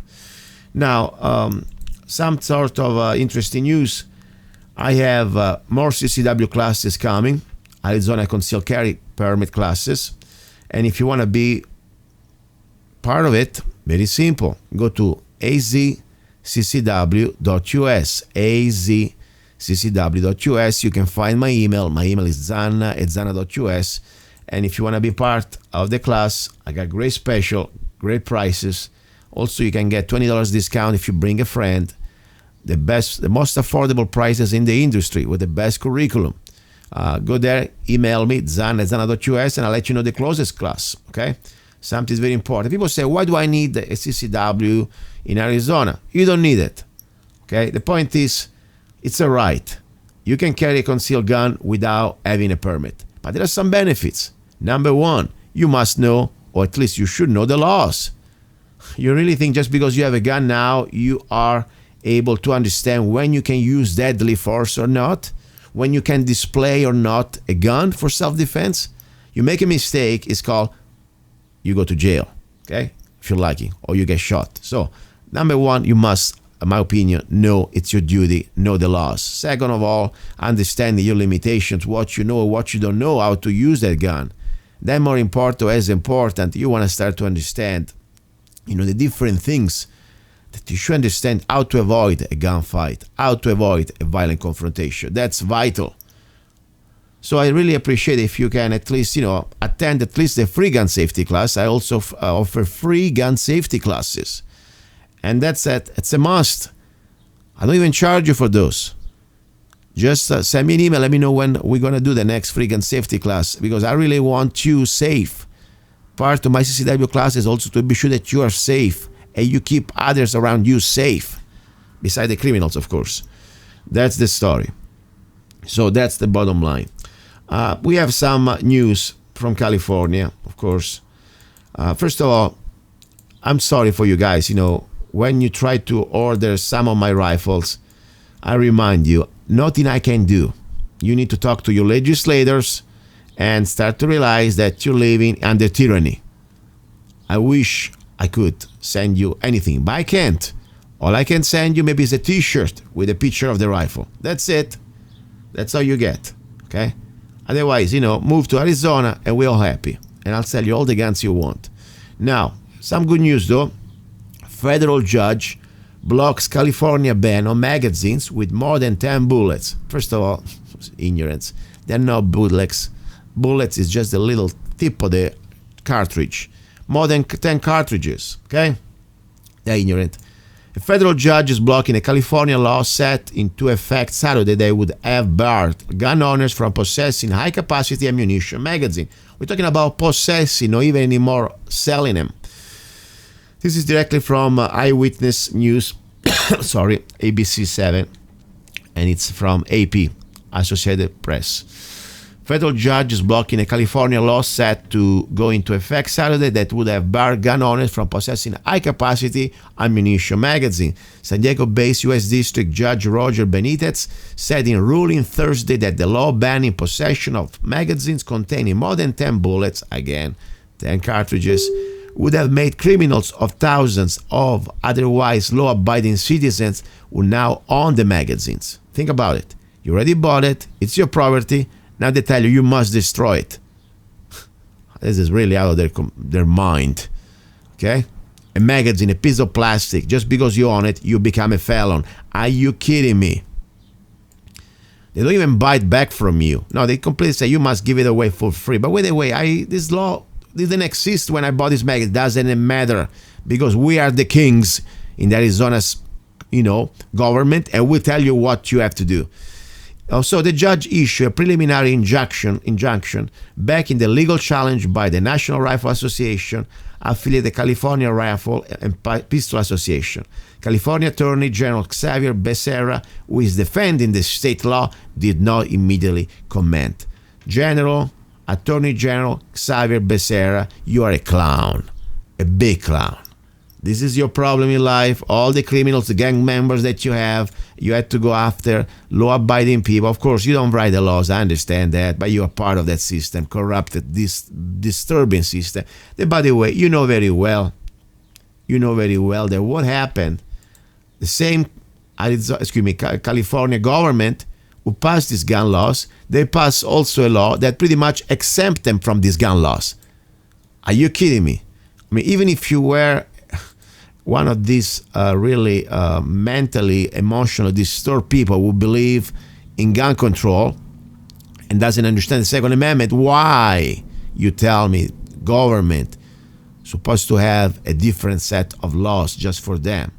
Now, some sort of interesting news. I have more CCW classes coming, Arizona Concealed Carry Permit classes. And if you want to be part of it, very simple. Go to azccw.us, azccw.us. You can find my email. My email is zanna@zanna.us. And if you want to be part of the class, I got great special, great prices. Also, you can get $20 discount if you bring a friend. The most affordable prices in the industry with the best curriculum. Go there, email me, zanna@zanna.us, and I'll let you know the closest class, okay? Something is very important. People say, why do I need a CCW in Arizona? You don't need it, okay? The point is, it's a right. You can carry a concealed gun without having a permit. But there are some benefits. Number one, you must know, or at least you should know, the laws. You really think just because you have a gun now, you are able to understand when you can use deadly force or not, when you can display or not a gun for self-defense? You make a mistake, it's called, you go to jail, okay, if you're lucky, or you get shot. So, number one, you must, in my opinion, know it's your duty, know the laws. Second of all, understanding your limitations, what you know, what you don't know, how to use that gun. Then more important, as important, you want to start to understand, the different things that you should understand, how to avoid a gunfight, how to avoid a violent confrontation. That's vital. So I really appreciate if you can at least, attend at least the free gun safety class. I also offer free gun safety classes. And that's it. It's a must. I don't even charge you for those. Just send me an email. Let me know when we're going to do the next free gun safety class, because I really want you safe. Part of my CCW class is also to be sure that you are safe and you keep others around you safe, beside the criminals, of course. That's the story. So that's the bottom line. We have some news from California, of course. First of all, I'm sorry for you guys. When you try to order some of my rifles, I remind you, nothing I can do. You need to talk to your legislators and start to realize that you're living under tyranny. I wish I could send you anything, but I can't. All I can send you maybe is a t-shirt with a picture of the rifle. That's it. That's all you get, okay? Otherwise, move to Arizona and we're all happy. And I'll sell you all the guns you want. Now, some good news though. Federal judge blocks California ban on magazines with more than 10 bullets. First of all, ignorance. They're not bullets. Bullets is just a little tip of the cartridge. More than 10 cartridges, okay? They're ignorant. A federal judge is blocking a California law set into effect Saturday that would have barred gun owners from possessing high-capacity ammunition magazine. We're talking about possessing, not even anymore selling them. This is directly from Eyewitness News, ABC 7, and it's from AP, Associated Press. Federal judge is blocking a California law set to go into effect Saturday that would have barred gun owners from possessing high-capacity ammunition magazine. San Diego-based U.S. District Judge Roger Benitez said in ruling Thursday that the law banning possession of magazines containing more than 10 bullets, again, 10 cartridges, would have made criminals of thousands of otherwise law-abiding citizens who now own the magazines. Think about it. You already bought it. It's your property. Now they tell you must destroy it. This is really out of their mind. Okay? a magazine, a piece of plastic, just because you own it, you become a felon. Are you kidding me? They don't even buy it back from you. No, they completely say you must give it away for free. But wait a way, this law didn't exist when I bought this magazine. It doesn't matter, because we are the kings in Arizona's, government, and we'll tell you what you have to do. Also, the judge issued a preliminary injunction backing the legal challenge by the National Rifle Association, affiliate the California Rifle and Pistol Association. California Attorney General Xavier Becerra, who is defending the state law, did not immediately comment. Attorney General Xavier Becerra, you are a clown, a big clown. This is your problem in life. All the criminals, the gang members that you have, you had to go after law-abiding people. Of course, you don't write the laws, I understand that, but you are part of that system, corrupted, disturbing system. That, by the way, you know very well that what happened, the same California government who passed these gun laws, they passed also a law that pretty much exempt them from these gun laws. Are you kidding me? I mean, even if you were one of these really mentally, emotionally disturbed people who believe in gun control and doesn't understand the Second Amendment, why, you tell me, government supposed to have a different set of laws just for them?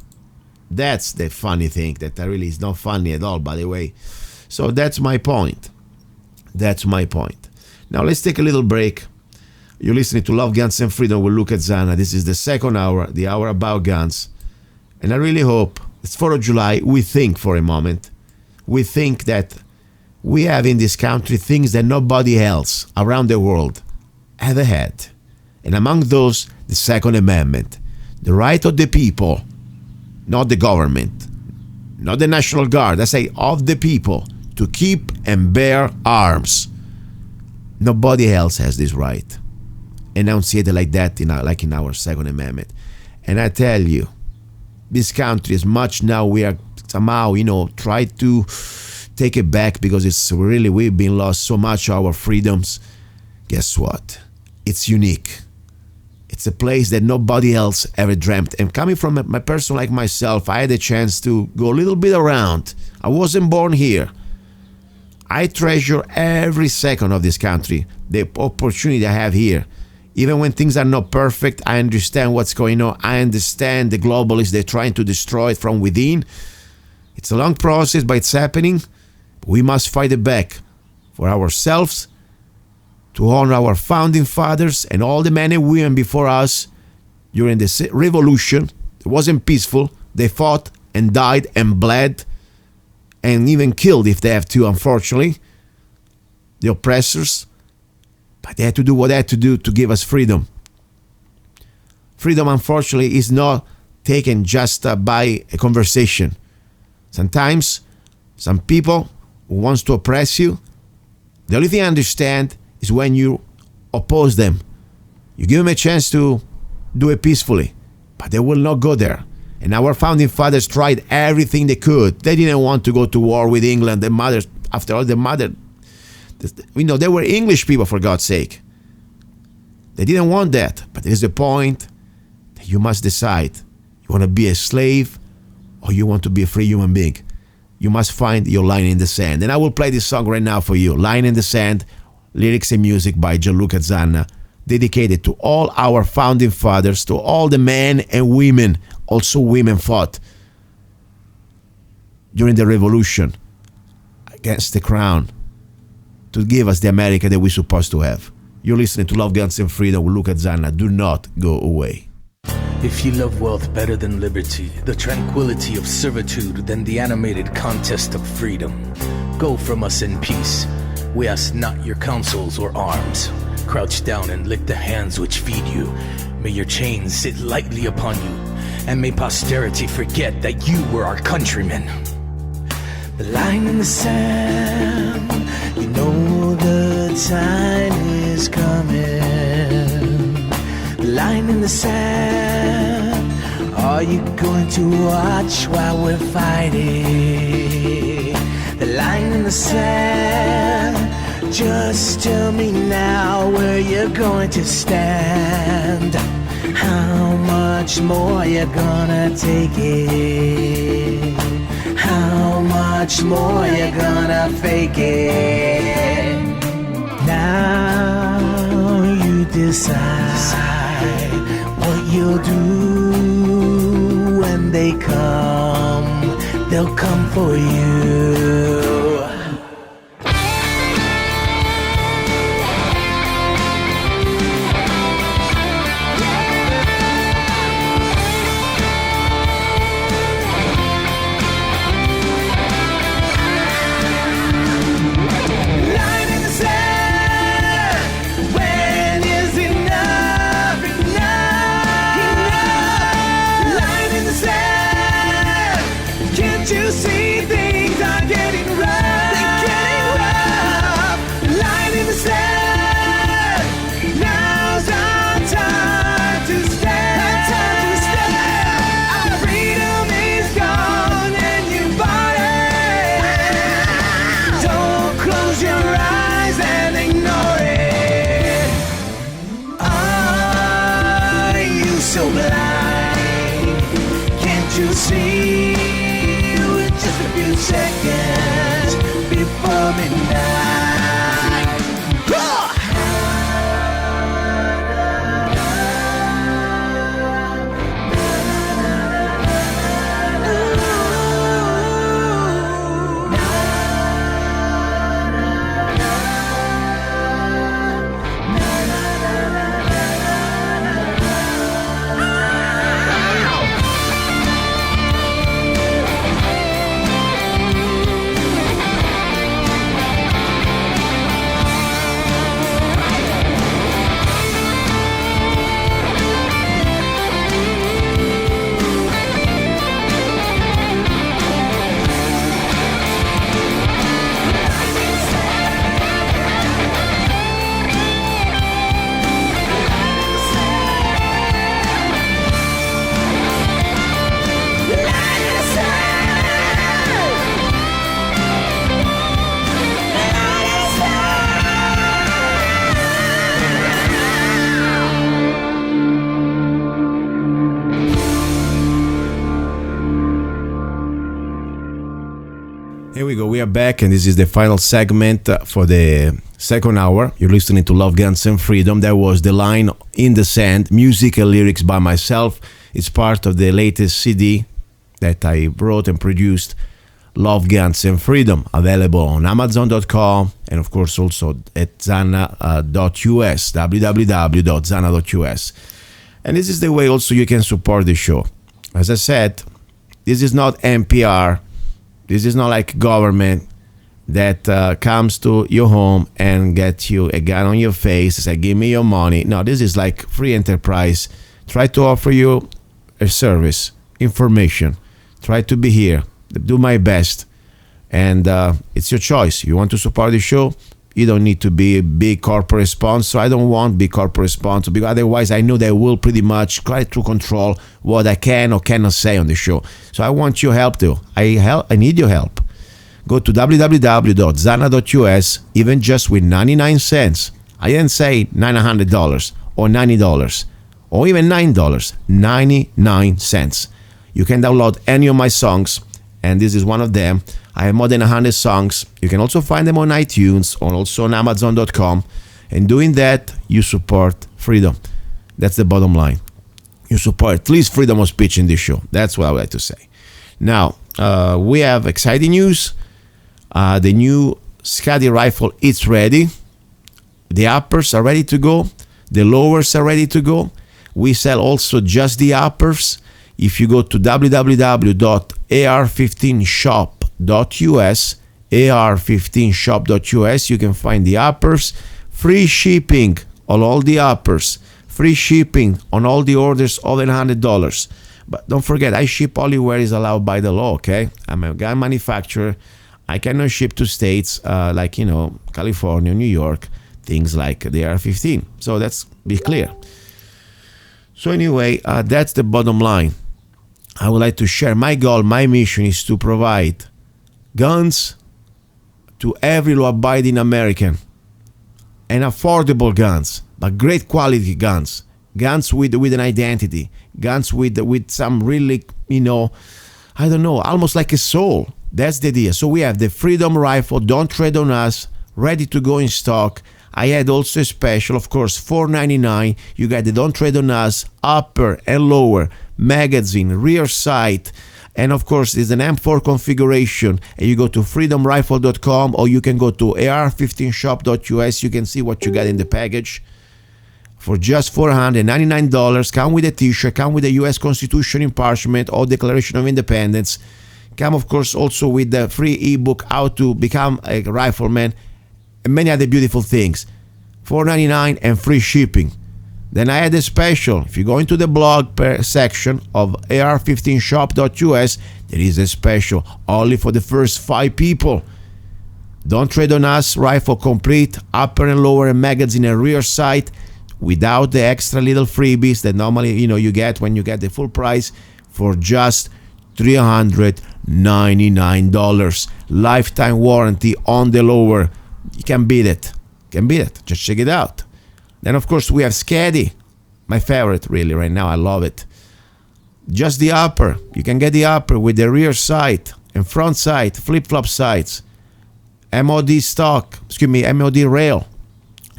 That's the funny thing, that really is not funny at all, by the way. So that's my point. Now let's take a little break. You're listening to Love, Guns, and Freedom with Luca Zanna. This is the second hour, the hour about guns. And I really hope, it's 4th of July, we think for a moment. We think that we have in this country things that nobody else around the world ever had. And among those, the Second Amendment. The right of the people, not the government, not the National Guard, I say of the people, to keep and bear arms. Nobody else has this right. Enunciated like that, like in our Second Amendment. And I tell you, this country, as much now we are somehow, try to take it back, because it's really, we've been lost so much of our freedoms. Guess what? It's unique. It's a place that nobody else ever dreamt. And coming from a person like myself, I had a chance to go a little bit around. I wasn't born here. I treasure every second of this country, the opportunity I have here. Even when things are not perfect, I understand what's going on. I understand the globalists, they're trying to destroy it from within. It's a long process, but it's happening. We must fight it back for ourselves, to honor our founding fathers and all the men and women before us during the revolution. It wasn't peaceful. They fought and died and bled and even killed, if they have to, unfortunately, the oppressors. But they had to do what they had to do to give us freedom. Freedom, unfortunately, is not taken just by a conversation. Sometimes, some people who wants to oppress you, the only thing I understand is when you oppose them. You give them a chance to do it peacefully, but they will not go there. And our founding fathers tried everything they could. They didn't want to go to war with England. The mothers, after all, they were English people, for God's sake. They didn't want that. But there's a point that you must decide. You want to be a slave or you want to be a free human being. You must find your line in the sand. And I will play this song right now for you. Line in the Sand, lyrics and music by Luca Zanna, dedicated to all our founding fathers, to all the men and women, also women fought during the revolution against the crown, to give us the America that we're supposed to have. You're listening to Love, Guns, and Freedom with Luca Zanna. Do not go away. If you love wealth better than liberty, the tranquility of servitude than the animated contest of freedom, go from us in peace. We ask not your counsels or arms. Crouch down and lick the hands which feed you. May your chains sit lightly upon you, and may posterity forget that you were our countrymen. The line in the sand, you know the time is coming. The line in the sand, are you going to watch while we're fighting? The line in the sand, just tell me now where you're going to stand. How much more you gonna take it? How much more you gonna fake it? Now you decide what you'll do when they come. They'll come for you. Seconds before midnight. Here we go. We are back, and this is the final segment for the second hour. You're listening to Love, Guns, and Freedom. That was The Line in the Sand, music and lyrics by myself. It's part of the latest CD that I wrote and produced, Love, Guns, and Freedom, available on Amazon.com and, of course, also at Zanna.us, www.zanna.us. And this is the way also you can support the show. As I said, this is not NPR. This is not like government that comes to your home and gets you a gun on your face and say, give me your money. No, this is like free enterprise. Try to offer you a service, information. Try to be here. Do my best. And it's your choice. You want to support the show? You don't need to be a big corporate sponsor. I don't want big corporate sponsor because otherwise I know they will pretty much try to control what I can or cannot say on the show. So I want your help too. I need your help. Go to www.zanna.us, even just with 99 cents. I didn't say $900 or $90 or even $9, 99 cents. You can download any of my songs, and this is one of them. I have more than 100 songs. You can also find them on iTunes or also on Amazon.com. And doing that, you support freedom. That's the bottom line. You support at least freedom of speech in this show. That's what I would like to say. Now, we have exciting news. The new Skadi rifle is ready. The uppers are ready to go. The lowers are ready to go. We sell also just the uppers. If you go to www.ar15shop.us, ar15shop.us, you can find the uppers. Free shipping on all the uppers. Free shipping on all the orders over $100. But don't forget, I ship only where is allowed by the law, okay? I'm a gun manufacturer. I cannot ship to states like, California, New York, things like the AR-15. So that's be clear. So anyway, that's the bottom line. I would like to share my goal, my mission is to provide guns to every law-abiding American, and affordable guns, but great quality guns. guns with an identity, guns with some really, I don't know, almost like a soul. That's the idea. So we have the Freedom Rifle, Don't Tread on Us, ready to go in stock. I had also a special, of course, $4.99. You got the Don't Tread on Us upper and lower magazine, rear sight, and of course there's an M4 configuration. And you go to freedomrifle.com, or you can go to ar15shop.us. You can see what you got in the package for just $499. Come with a t-shirt, come with the U.S. Constitution in parchment or Declaration of Independence. Come, of course, also with the free ebook, How to Become a Rifleman, and many other beautiful things. $4.99 and free shipping. Then I had a special. If you go into the blog section of ar15shop.us, there is a special only for the first 5 people. Don't Trade on Us rifle complete, upper and lower magazine and rear sight, without the extra little freebies that normally you get when you get the full price, for just $399. Lifetime warranty on the lower. You can beat it. Just check it out. Then of course we have Skadi, my favorite really right now. I love it. Just the upper. You can get the upper with the rear sight and front sight, flip-flop sights, MOD rail,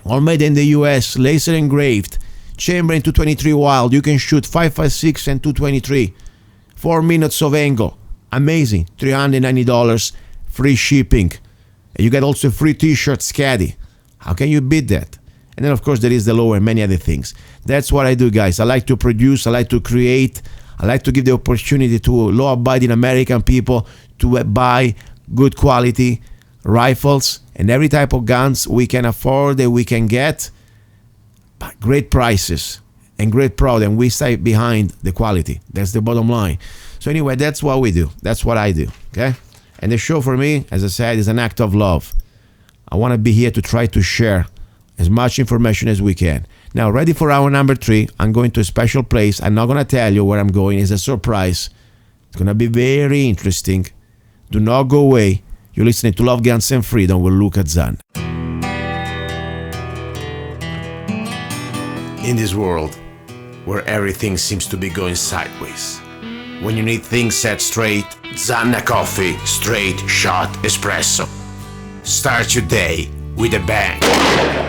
all made in the US, laser engraved, chamber in 223 wild. You can shoot 5.56 and 223, 4 minutes of angle. Amazing. $390, free shipping. And you get also a free t-shirt, Skadi. How can you beat that? And then of course there is the lower and many other things. That's what I do, guys. I like to produce, I like to create, I like to give the opportunity to law-abiding American people to buy good quality rifles and every type of guns we can afford and we can get, but great prices and great product, and we stay behind the quality. That's the bottom line. So anyway, that's what we do. That's what I do, okay? And the show for me, as I said, is an act of love. I want to be here to try to share as much information as we can. Now, ready for hour number 3. I'm going to a special place. I'm not going to tell you where I'm going. It's a surprise. It's going to be very interesting. Do not go away. You're listening to Love, Guns, and Freedom with Luca Zanna. In this world where everything seems to be going sideways, when you need things set straight, Zanna Coffee Straight Shot Espresso. Start your day with a bang.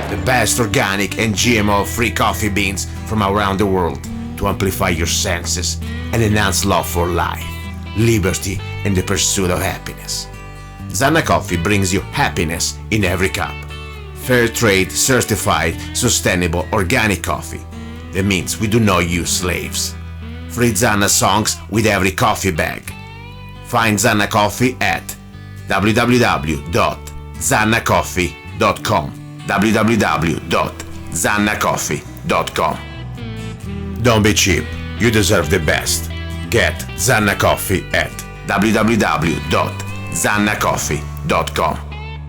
The best organic and GMO-free coffee beans from around the world to amplify your senses and enhance love for life, liberty, and the pursuit of happiness. Zanna Coffee brings you happiness in every cup. Fair trade, certified, sustainable, organic coffee. That means we do not use slaves. Free Zanna songs with every coffee bag. Find Zanna Coffee at www.zannacoffee.com www.zannacoffee.com. Don't be cheap, you deserve the best. Get Zanna Coffee at www.zannacoffee.com.